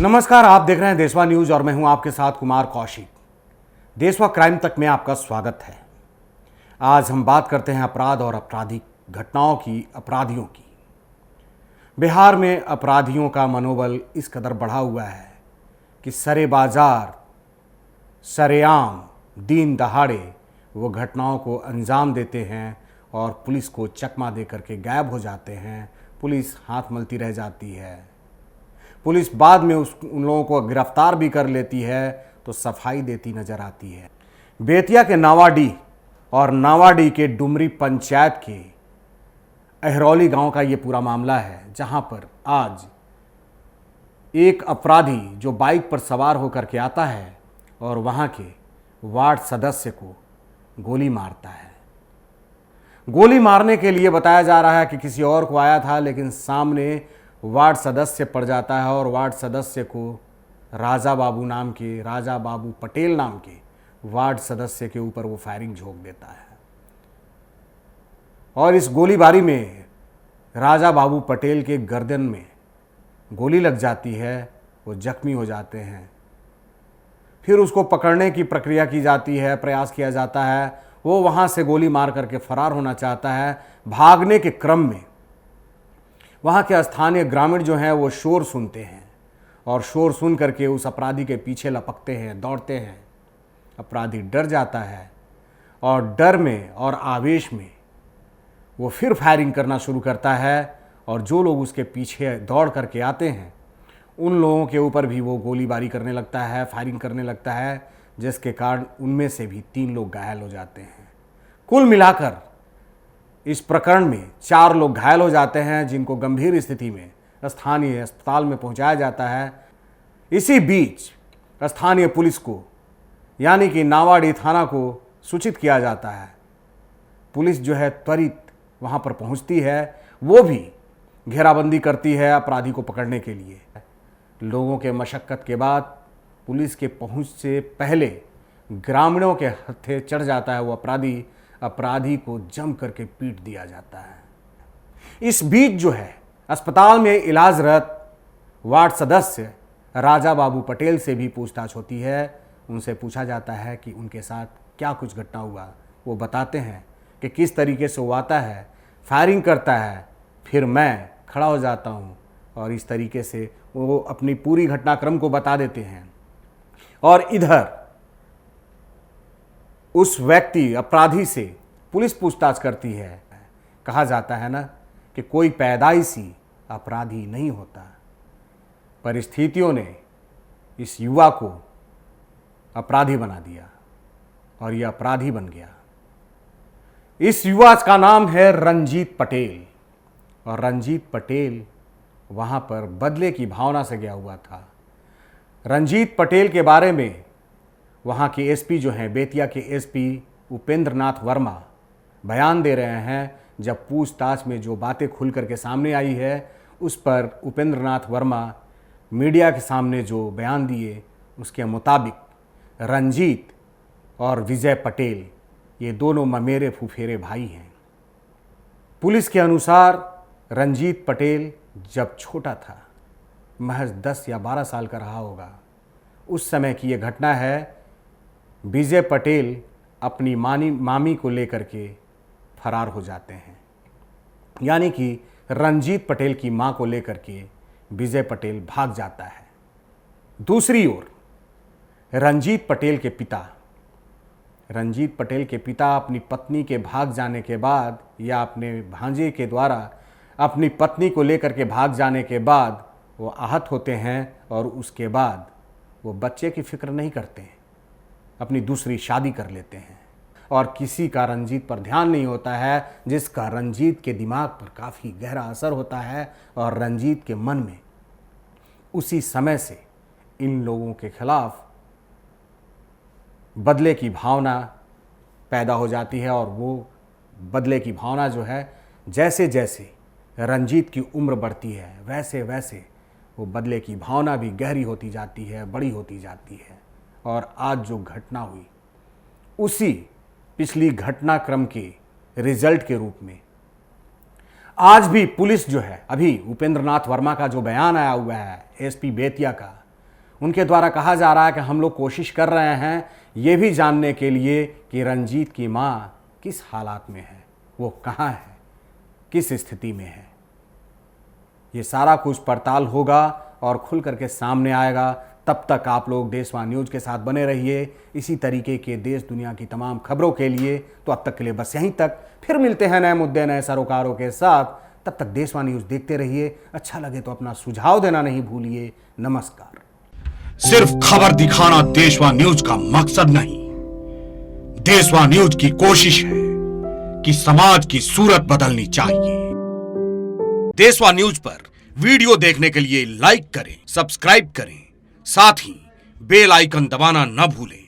नमस्कार, आप देख रहे हैं देशवा न्यूज और मैं हूं आपके साथ कुमार कौशिक। देशवा क्राइम तक में आपका स्वागत है। आज हम बात करते हैं अपराध और आपराधिक घटनाओं की, अपराधियों की। बिहार में अपराधियों का मनोबल इस कदर बढ़ा हुआ है कि सरे बाजार, सरेआम, दिन दहाड़े वो घटनाओं को अंजाम देते हैं और पुलिस को चकमा दे करके गायब हो जाते हैं। पुलिस हाथ मलती रह जाती है। पुलिस बाद में उन लोगों को गिरफ्तार भी कर लेती है तो सफाई देती नजर आती है। बेतिया के नावाडीह और नावाडीह के डुमरी पंचायत के अहरौली गांव का ये पूरा मामला है, जहां पर आज एक अपराधी जो बाइक पर सवार होकर के आता है और वहां के वार्ड सदस्य को गोली मारता है। गोली मारने के लिए बताया जा रहा है कि किसी और को आया था, लेकिन सामने वार्ड सदस्य पड़ जाता है और वार्ड सदस्य को राजा बाबू पटेल नाम के वार्ड सदस्य के ऊपर वो फायरिंग झोंक देता है और इस गोलीबारी में राजा बाबू पटेल के गर्दन में गोली लग जाती है। वो जख्मी हो जाते हैं। फिर उसको पकड़ने की प्रक्रिया की जाती है, प्रयास किया जाता है। वो वहाँ से गोली मार करके फरार होना चाहता है। भागने के क्रम में वहाँ के स्थानीय ग्रामीण जो हैं वो शोर सुनते हैं और शोर सुन करके उस अपराधी के पीछे लपकते हैं, दौड़ते हैं। अपराधी डर जाता है और डर में और आवेश में वो फिर फायरिंग करना शुरू करता है और जो लोग उसके पीछे दौड़ करके आते हैं उन लोगों के ऊपर भी वो गोलीबारी करने लगता है, फायरिंग करने लगता है, जिसके कारण उनमें से भी 3 लोग घायल हो जाते हैं। कुल मिलाकर इस प्रकरण में 4 लोग घायल हो जाते हैं, जिनको गंभीर स्थिति में स्थानीय अस्पताल में पहुंचाया जाता है। इसी बीच स्थानीय पुलिस को यानी कि नावाडीह थाना को सूचित किया जाता है। पुलिस जो है त्वरित वहां पर पहुंचती है। वो भी घेराबंदी करती है अपराधी को पकड़ने के लिए। लोगों के मशक्कत के बाद पुलिस के पहुंच से पहले ग्रामीणों के हत्थे चढ़ जाता है वो अपराधी को जम करके पीट दिया जाता है। इस बीच जो है अस्पताल में इलाजरत वार्ड सदस्य राजा बाबू पटेल से भी पूछताछ होती है। उनसे पूछा जाता है कि उनके साथ क्या कुछ घटना हुआ। वो बताते हैं कि किस तरीके से वो आता है, फायरिंग करता है, फिर मैं खड़ा हो जाता हूँ और इस तरीके से वो अपनी पूरी घटनाक्रम को बता देते हैं। और इधर उस व्यक्ति अपराधी से पुलिस पूछताछ करती है। कहा जाता है ना कि कोई पैदाइशी अपराधी नहीं होता, परिस्थितियों ने इस युवा को अपराधी बना दिया और यह अपराधी बन गया। इस युवा का नाम है रंजीत पटेल और रंजीत पटेल वहां पर बदले की भावना से गया हुआ था। रंजीत पटेल के बारे में वहाँ के एसपी जो हैं, बेतिया के एसपी उपेंद्र नाथ वर्मा बयान दे रहे हैं। जब पूछताछ में जो बातें खुल करके सामने आई है उस पर उपेंद्र नाथ वर्मा मीडिया के सामने जो बयान दिए उसके मुताबिक रंजीत और विजय पटेल ये दोनों ममेरे फुफेरे भाई हैं। पुलिस के अनुसार रंजीत पटेल जब छोटा था, महज 10 या 12 साल का रहा होगा, उस समय की ये घटना है। विजय पटेल अपनी मामी को लेकर के फरार हो जाते हैं, यानी कि रंजीत पटेल की मां को लेकर के विजय पटेल भाग जाता है। दूसरी ओर रंजीत पटेल के पिता अपनी पत्नी के भाग जाने के बाद या अपने भांजे के द्वारा अपनी पत्नी को लेकर के भाग जाने के बाद वो आहत होते हैं और उसके बाद वो बच्चे की फिक्र नहीं करते हैं, अपनी दूसरी शादी कर लेते हैं और किसी का रंजीत पर ध्यान नहीं होता है, जिसका रंजीत के दिमाग पर काफ़ी गहरा असर होता है और रंजीत के मन में उसी समय से इन लोगों के खिलाफ बदले की भावना पैदा हो जाती है। और वो बदले की भावना जो है, जैसे जैसे रंजीत की उम्र बढ़ती है वैसे वैसे वो बदले की भावना भी गहरी होती जाती है, बड़ी होती जाती है। और आज जो घटना हुई उसी पिछली घटनाक्रम के रिजल्ट के रूप में आज भी पुलिस जो है, अभी उपेंद्र नाथ वर्मा का जो बयान आया हुआ है एसपी बेतिया का, उनके द्वारा कहा जा रहा है कि हम लोग कोशिश कर रहे हैं ये भी जानने के लिए कि रंजीत की माँ किस हालात में है, वो कहाँ है, किस स्थिति में है। ये सारा कुछ पड़ताल होगा और खुल करके सामने आएगा। तब तक आप लोग देशवा न्यूज़ के साथ बने रहिए इसी तरीके के देश दुनिया की तमाम खबरों के लिए। तो अब तक के लिए बस यहीं तक, फिर मिलते हैं नए मुद्दे नए सरोकारों के साथ। तब तक देशवा न्यूज़ देखते रहिए। अच्छा लगे तो अपना सुझाव देना नहीं भूलिए। नमस्कार। सिर्फ खबर दिखाना देशवा न्यूज का मकसद नहीं, देशवा न्यूज की कोशिश है कि समाज की सूरत बदलनी चाहिए। देशवा न्यूज पर वीडियो देखने के लिए लाइक करें, सब्सक्राइब करें, साथ ही बेल आइकन दबाना न भूलें।